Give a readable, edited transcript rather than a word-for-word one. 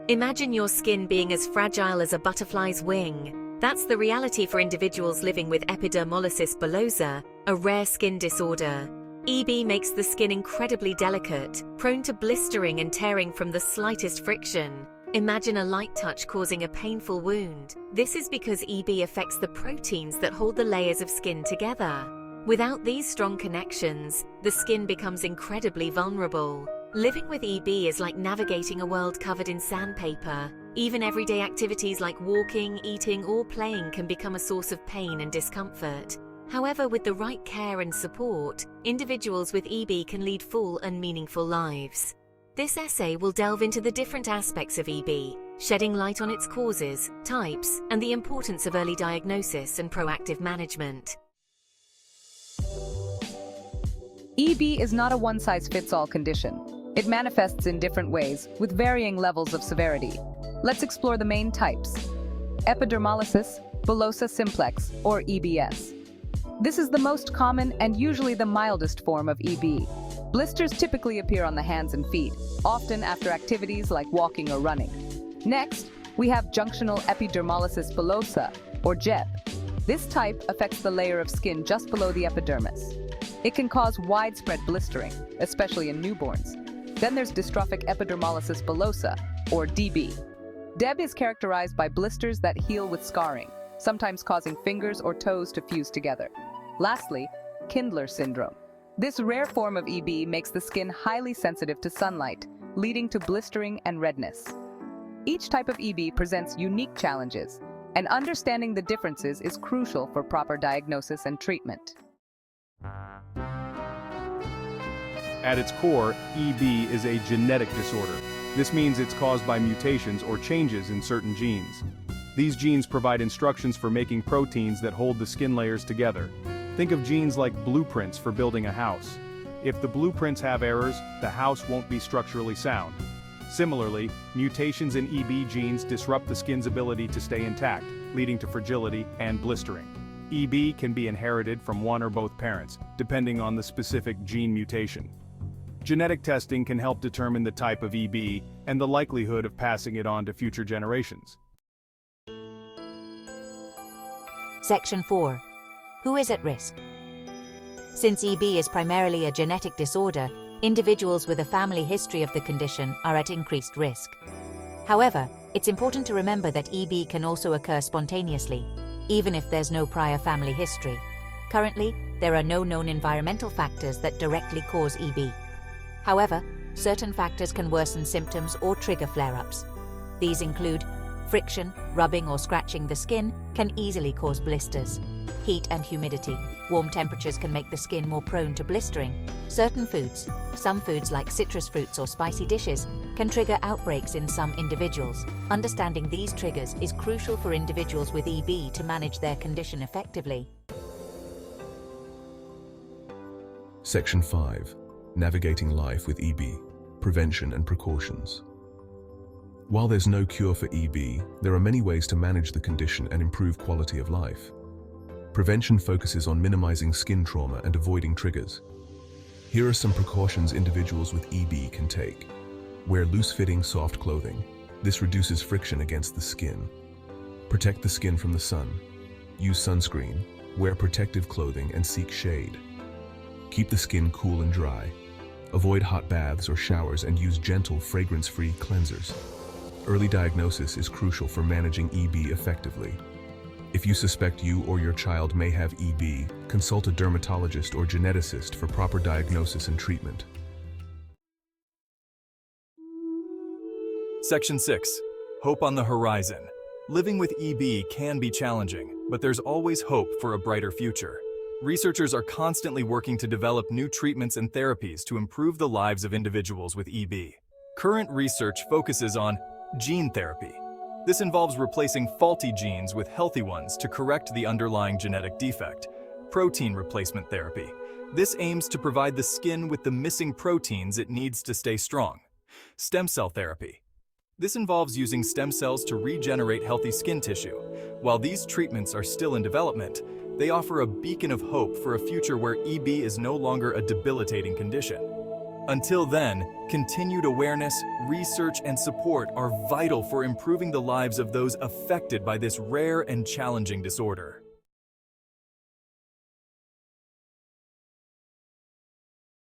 Imagine your skin being as fragile as a butterfly's wing. That's the reality for individuals living with epidermolysis bullosa, a rare skin disorder. EB makes the skin incredibly delicate, prone to blistering and tearing from the slightest friction. Imagine a light touch causing a painful wound. This is because EB affects the proteins that hold the layers of skin together. Without these strong connections, the skin becomes incredibly vulnerable. Living with EB is like navigating a world covered in sandpaper. Even everyday activities like walking, eating, or playing can become a source of pain and discomfort. However, with the right care and support, individuals with EB can lead full and meaningful lives. This essay will delve into the different aspects of EB, shedding light on its causes, types, and the importance of early diagnosis and proactive management. EB is not a one-size-fits-all condition. It manifests in different ways, with varying levels of severity. Let's explore the main types. Epidermolysis Bullosa simplex, or EBS. This is the most common and usually the mildest form of EB. Blisters typically appear on the hands and feet, often after activities like walking or running. Next, we have junctional epidermolysis bullosa, or JEB. This type affects the layer of skin just below the epidermis. It can cause widespread blistering, especially in newborns. Then there's dystrophic epidermolysis bullosa, or DB. DEB is characterized by blisters that heal with scarring, sometimes causing fingers or toes to fuse together. Lastly, Kindler syndrome. This rare form of EB makes the skin highly sensitive to sunlight, leading to blistering and redness. Each type of EB presents unique challenges, and understanding the differences is crucial for proper diagnosis and treatment. At its core, EB is a genetic disorder. This means it's caused by mutations or changes in certain genes. These genes provide instructions for making proteins that hold the skin layers together. Think of genes like blueprints for building a house. If the blueprints have errors, the house won't be structurally sound. Similarly, mutations in EB genes disrupt the skin's ability to stay intact, leading to fragility and blistering. EB can be inherited from one or both parents, depending on the specific gene mutation. Genetic testing can help determine the type of EB and the likelihood of passing it on to future generations. Section 4. Who is at risk? Since EB is primarily a genetic disorder, individuals with a family history of the condition are at increased risk. However, it's important to remember that EB can also occur spontaneously, even if there's no prior family history. Currently, there are no known environmental factors that directly cause EB. However, certain factors can worsen symptoms or trigger flare-ups. These include friction, rubbing or scratching the skin can easily cause blisters. Heat and humidity. Warm temperatures can make the skin more prone to blistering. Certain foods, some foods like citrus fruits or spicy dishes, can trigger outbreaks in some individuals. Understanding these triggers is crucial for individuals with EB to manage their condition effectively. Section 5. Navigating life with EB. Prevention and precautions. While there's no cure for EB, there are many ways to manage the condition and improve quality of life. Prevention focuses on minimizing skin trauma and avoiding triggers. Here are some precautions individuals with EB can take. Wear loose-fitting, soft clothing. This reduces friction against the skin. Protect the skin from the sun. Use sunscreen. Wear protective clothing and seek shade. Keep the skin cool and dry. Avoid hot baths or showers and use gentle, fragrance-free cleansers. Early diagnosis is crucial for managing EB effectively. If you suspect you or your child may have EB, consult a dermatologist or geneticist for proper diagnosis and treatment. Section 6. Hope on the horizon. Living with EB can be challenging, but there's always hope for a brighter future. Researchers are constantly working to develop new treatments and therapies to improve the lives of individuals with EB. Current research focuses on gene therapy. This involves replacing faulty genes with healthy ones to correct the underlying genetic defect. Protein replacement therapy. This aims to provide the skin with the missing proteins it needs to stay strong. Stem cell therapy. This involves using stem cells to regenerate healthy skin tissue. While these treatments are still in development, they offer a beacon of hope for a future where EB is no longer a debilitating condition. Until then, continued awareness, research, and support are vital for improving the lives of those affected by this rare and challenging disorder.